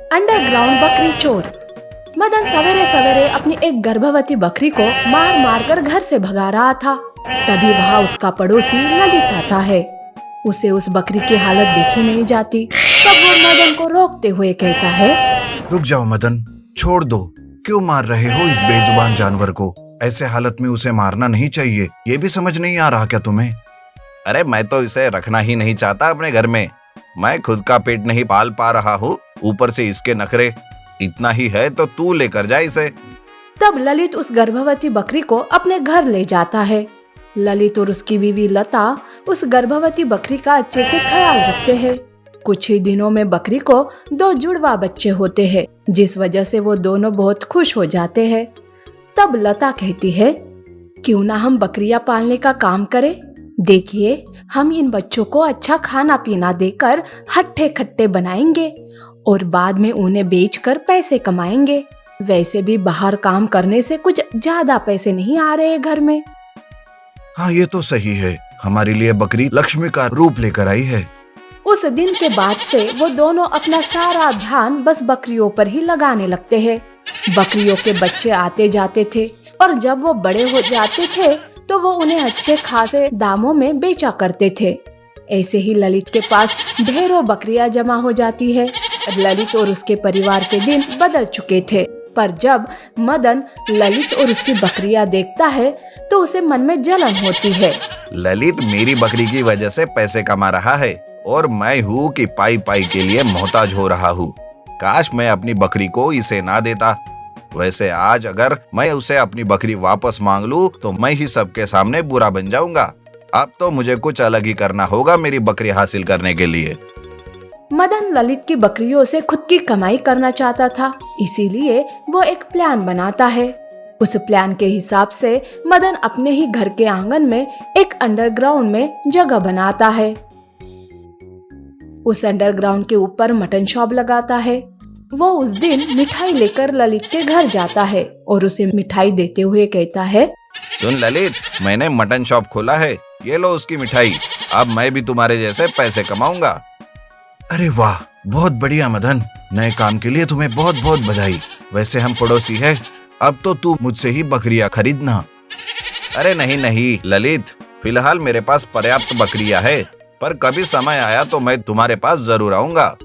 Underground बकरी चोर। मदन सवेरे सवेरे अपनी एक गर्भवती बकरी को मार मार कर घर से भगा रहा था। तभी वहाँ उसका पड़ोसी ललित आता है। उसे उस बकरी की हालत देखी नहीं जाती। तब वो मदन को रोकते हुए कहता है, रुक जाओ मदन, छोड़ दो। क्यों मार रहे हो इस बेजुबान जानवर को? ऐसे हालत में उसे मारना नहीं चाहिए। ये भी समझ नहीं आ रहा क्या तुम्हें? अरे मैं तो इसे रखना ही नहीं चाहता अपने घर में। मैं खुद का पेट नहीं पाल पा रहा हूँ, ऊपर से इसके नखरे। इतना ही है तो तू लेकर जा इसे। तब ललित उस गर्भवती बकरी को अपने घर ले जाता है। ललित और उसकी बीवी लता उस गर्भवती बकरी का अच्छे से ख्याल रखते हैं। कुछ ही दिनों में बकरी को 2 जुड़वा बच्चे होते हैं, जिस वजह से वो दोनों बहुत खुश हो जाते हैं। तब लता कहती है, क्यों ना हम बकरियां पालने का काम करें? देखिए, हम इन बच्चों को अच्छा खाना पीना देकर हट्टे खट्टे बनाएंगे और बाद में उन्हें बेचकर पैसे कमाएंगे। वैसे भी बाहर काम करने से कुछ ज्यादा पैसे नहीं आ रहे घर में। हाँ, ये तो सही है। हमारे लिए बकरी लक्ष्मी का रूप लेकर आई है। उस दिन के बाद से वो दोनों अपना सारा ध्यान बस बकरियों पर ही लगाने लगते हैं। बकरियों के बच्चे आते जाते थे और जब वो बड़े हो जाते थे तो वो उन्हें अच्छे खासे दामों में बेचा करते थे। ऐसे ही ललित के पास ढेरों बकरियां जमा हो जाती है। ललित और उसके परिवार के दिन बदल चुके थे, पर जब मदन ललित और उसकी बकरियां देखता है तो उसे मन में जलन होती है। ललित मेरी बकरी की वजह से पैसे कमा रहा है और मैं हूँ कि पाई पाई के लिए मोहताज हो रहा हूँ। काश मैं अपनी बकरी को इसे ना देता। वैसे आज अगर मैं उसे अपनी बकरी वापस मांग लूं तो मैं ही सबके सामने बुरा बन जाऊंगा। अब तो मुझे कुछ अलग ही करना होगा मेरी बकरी हासिल करने के लिए। मदन ललित की बकरियों से खुद की कमाई करना चाहता था, इसीलिए वो एक प्लान बनाता है। उस प्लान के हिसाब से मदन अपने ही घर के आंगन में एक अंडरग्राउंड में जगह बनाता है। उस अंडरग्राउंड के ऊपर मटन शॉप लगाता है। वो उस दिन मिठाई लेकर ललित के घर जाता है और उसे मिठाई देते हुए कहता है, सुन ललित, मैंने मटन शॉप खोला है, ये लो उसकी मिठाई। अब मैं भी तुम्हारे जैसे पैसे कमाऊंगा। अरे वाह, बहुत बढ़िया मदन। नए काम के लिए तुम्हें बहुत बहुत बधाई। वैसे हम पड़ोसी हैं, अब तो तू मुझसे ही बकरियां खरीदना। अरे नहीं नहीं ललित, फिलहाल मेरे पास पर्याप्त बकरियां है, पर कभी समय आया तो मैं तुम्हारे पास जरूर आऊंगा।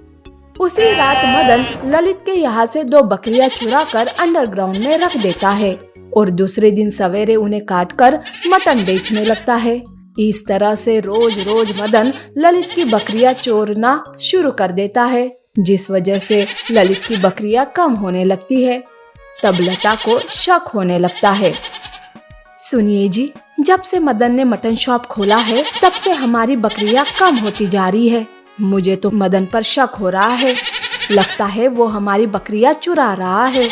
उसी रात मदन ललित के यहाँ से 2 बकरियां चुरा कर अंडरग्राउंड में रख देता है और दूसरे दिन सवेरे उन्हें काटकर मटन बेचने लगता है। इस तरह से रोज रोज मदन ललित की बकरियां चोरना शुरू कर देता है, जिस वजह से ललित की बकरियां कम होने लगती है। तब लता को शक होने लगता है। सुनिए जी, जब से मदन ने मटन शॉप खोला है तब से हमारी बकरियां कम होती जा रही है। मुझे तो मदन पर शक हो रहा है। लगता है वो हमारी बकरियां चुरा रहा है।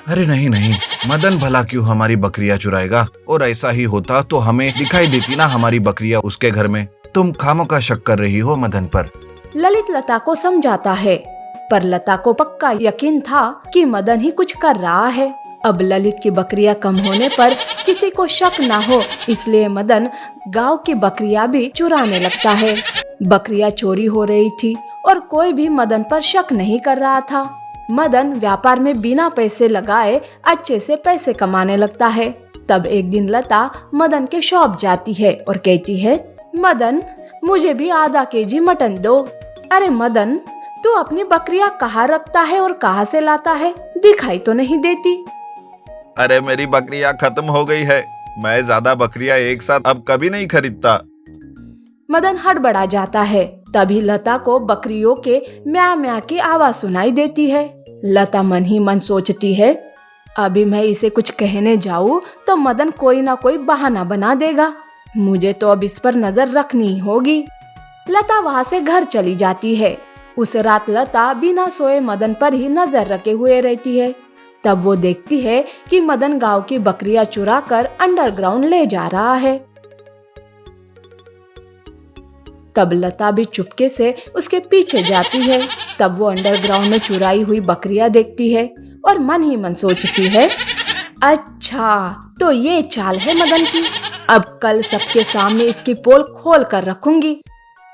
अरे नहीं नहीं, मदन भला क्यों हमारी बकरियां चुराएगा? और ऐसा ही होता तो हमें दिखाई देती ना हमारी बकरियां उसके घर में। तुम खामोखा शक कर रही हो मदन पर। ललित लता को समझाता है, पर लता को पक्का यकीन था कि मदन ही कुछ कर रहा है। अब ललित की बकरियां कम होने पर किसी को शक ना हो, इसलिए मदन गांव की बकरियां भी चुराने लगता है। बकरियां चोरी हो रही थी और कोई भी मदन पर शक नहीं कर रहा था। मदन व्यापार में बिना पैसे लगाए अच्छे से पैसे कमाने लगता है। तब एक दिन लता मदन के शॉप जाती है और कहती है, मदन मुझे भी आधा केजी मटन दो। अरे मदन, तू अपनी बकरियां कहाँ रखता है और कहाँ से लाता है? दिखाई तो नहीं देती। अरे मेरी बकरियां खत्म हो गई है। मैं ज्यादा बकरियां एक साथ अब कभी नहीं खरीदता। मदन हड़बड़ा जाता है। तभी लता को बकरियों के म्यां म्यां की आवाज सुनाई देती है। लता मन ही मन सोचती है, अभी मैं इसे कुछ कहने जाऊं तो मदन कोई ना कोई बहाना बना देगा। मुझे तो अब इस पर नजर रखनी होगी। लता वहाँ से घर चली जाती है। उस रात लता बिना सोए मदन पर ही नजर रखे हुए रहती है। तब वो देखती है कि मदन गांव की बकरियां चुरा कर अंडरग्राउंड ले जा रहा है। तब लता भी चुपके से उसके पीछे जाती है। तब वो अंडरग्राउंड में चुराई हुई बकरियां देखती है और मन ही मन सोचती है, अच्छा तो ये चाल है मदन की। अब कल सबके सामने इसकी पोल खोल कर रखूंगी।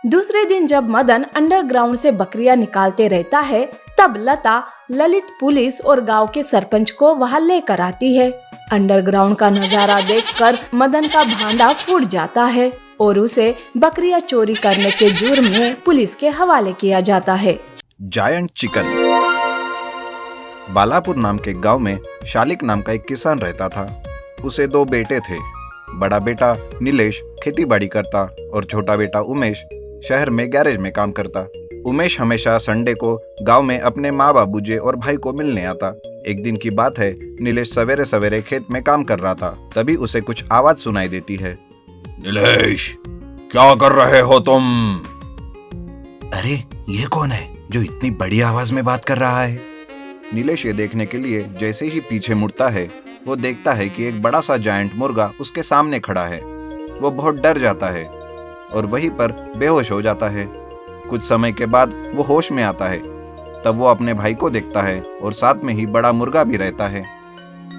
दूसरे दिन जब मदन अंडरग्राउंड से बकरियां निकालते रहता है तब लता ललित पुलिस और गांव के सरपंच को वहां लेकर आती है। अंडरग्राउंड का नजारा देखकर मदन का भांडा फूट जाता है और उसे बकरियां चोरी करने के जुर्म में पुलिस के हवाले किया जाता है। Giant chicken. बालापुर नाम के गांव में शालिक नाम का एक किसान रहता था। उसे 2 बेटे थे। बड़ा बेटा नीलेश खेतीबाड़ी करता और छोटा बेटा उमेश शहर में गैरेज में काम करता। उमेश हमेशा संडे को गांव में अपने माँ बाबूजी और भाई को मिलने आता। एक दिन की बात है, नीलेश सवेरे सवेरे खेत में काम कर रहा था। तभी उसे कुछ आवाज सुनाई देती है। नीलेश, क्या कर रहे हो तुम? अरे ये कौन है जो इतनी बड़ी आवाज में बात कर रहा है? नीलेश ये देखने के लिए जैसे ही पीछे मुड़ता है, वो देखता है कि एक बड़ा सा जायंट मुर्गा उसके सामने खड़ा है। वो बहुत डर जाता है और वहीं पर बेहोश हो जाता है। कुछ समय के बाद वो होश में आता है। तब वो अपने भाई को देखता है और साथ में ही बड़ा मुर्गा भी रहता है।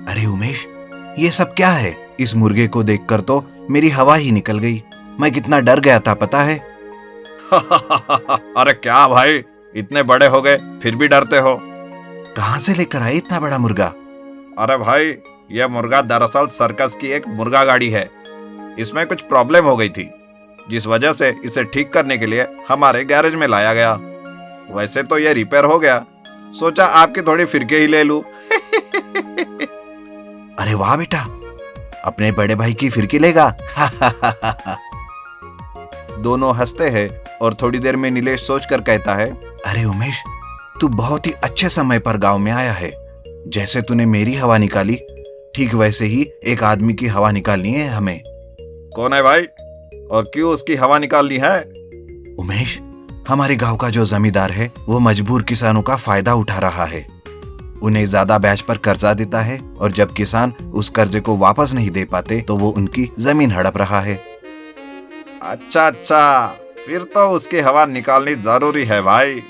अरे उमेश, ये सब क्या है? इस मुर्गे को देखकर तो मेरी हवा ही निकल गई। मैं कितना डर गया था पता है? अरे क्या भाई, इतने बड़े हो गए फिर भी डरते हो? कहां से लेकर आए इतना बड़ा मुर्गा? अरे भाई, यह मुर्गा दरअसल सर्कस की एक मुर्गा गाड़ी है। इसमें कुछ प्रॉब्लम हो गई थी, जिस वजह से इसे ठीक करने के लिए हमारे गैरेज में लाया गया। वैसे तो यह रिपेयर हो गया, सोचा आपकी थोड़ी फिरके ही ले लूं। अरे वाह बेटा, अपने बड़े भाई की फिरकी लेगा। दोनों हंसते हैं और थोड़ी देर में नीलेश सोचकर कहता है, अरे उमेश, तू बहुत ही अच्छे समय पर गांव में आया है। जैसे तूने मेरी हवा निकाली, ठीक वैसे ही एक आदमी की हवा निकालनी है हमें। कौन है भाई और क्यों उसकी हवा निकालनी है? उमेश, हमारे गांव का जो जमींदार है वो मजबूर किसानों का फायदा उठा रहा है। उन्हें ज्यादा ब्याज पर कर्जा देता है और जब किसान उस कर्जे को वापस नहीं दे पाते तो वो उनकी जमीन हड़प रहा है। अच्छा, फिर तो उसकी हवा निकालनी जरूरी है भाई।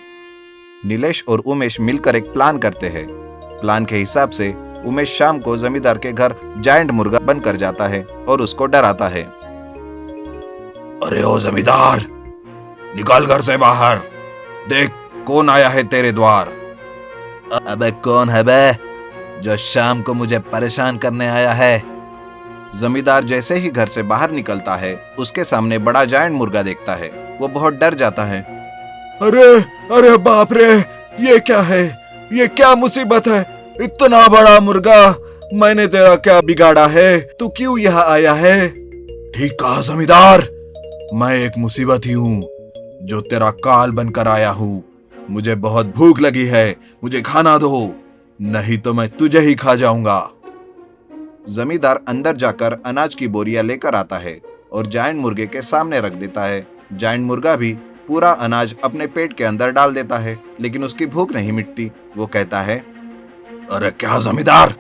नीलेश और उमेश मिलकर एक प्लान करते हैं। प्लान के हिसाब से उमेश शाम को जमींदार के घर जायंट मुर्गा बनकर जाता है और उसको डराता है। अरे ओ जमींदार, निकल घर से बाहर, देख कौन आया है तेरे द्वार। अबे कौन है बे जो शाम को मुझे परेशान करने आया है? जमींदार जैसे ही घर से बाहर निकलता है, उसके सामने बड़ा जायंट मुर्गा देखता है। वो बहुत डर जाता है। अरे बाप रे, ये क्या है? ये क्या मुसीबत है? इतना बड़ा मुर्गा, मैंने तेरा क्या बिगाड़ा है? तू क्यों यहाँ आया है? ठीक कहा जमींदार, मैं एक मुसीबत ही हूँ जो तेरा काल बनकर आया हूँ। मुझे बहुत भूख लगी है, मुझे खाना दो, नहीं तो मैं तुझे ही खा जाऊंगा। जमींदार अंदर जाकर अनाज की बोरियां लेकर आता है और जायंट मुर्गे के सामने रख देता है। जायंट मुर्गा भी पूरा अनाज अपने पेट के अंदर डाल देता है, लेकिन उसकी भूख नहीं मिटती। वो कहता है, अरे क्या जमींदार,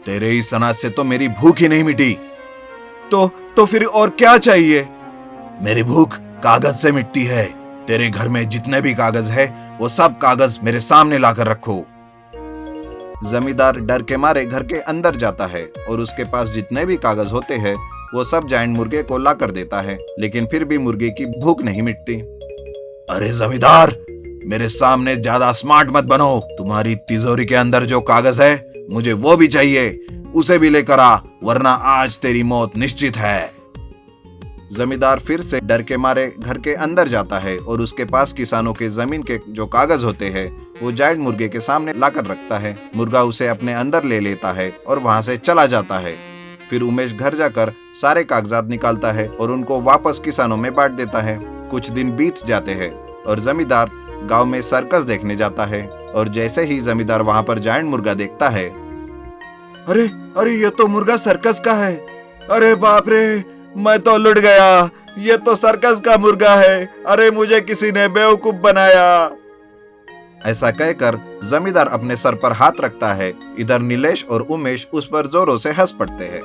तेरे इस अनाज से तो मेरी भूख ही नहीं मिटी। तो फिर और क्या चाहिए? मेरी भूख कागज से मिटती है। तेरे घर में जितने भी कागज है वो सब कागज मेरे सामने लाकर रखो। जमींदार डर के मारे घर के अंदर जाता है और उसके पास जितने भी कागज होते हैं वो सब जायंट मुर्गे को ला कर देता है, लेकिन फिर भी मुर्गे की भूख नहीं मिटती। अरे जमींदार, मेरे सामने ज्यादा स्मार्ट मत बनो। तुम्हारी तिजोरी के अंदर जो कागज है मुझे वो भी चाहिए, उसे भी लेकर आ, वरना आज तेरी मौत निश्चित है। जमींदार फिर से डर के मारे घर के अंदर जाता है और उसके पास किसानों के जमीन के जो कागज होते हैं वो जायंट मुर्गे के सामने लाकर रखता है। मुर्गा उसे अपने अंदर ले लेता है और वहां से चला जाता है। फिर उमेश घर जाकर सारे कागजात निकालता है और उनको वापस किसानों में बांट देता है। कुछ दिन बीत जाते हैं और जमींदार गांव में सर्कस देखने जाता है और जैसे ही जमींदार वहां पर जायंट मुर्गा देखता है, अरे ये तो मुर्गा सर्कस का है। अरे बाप रे, मैं तो लुट गया, ये तो सर्कस का मुर्गा है। अरे मुझे किसी ने बेवकूफ बनाया। ऐसा कहकर जमींदार अपने सर पर हाथ रखता है। इधर नीलेश और उमेश उस पर जोरों से हंस पड़ते हैं।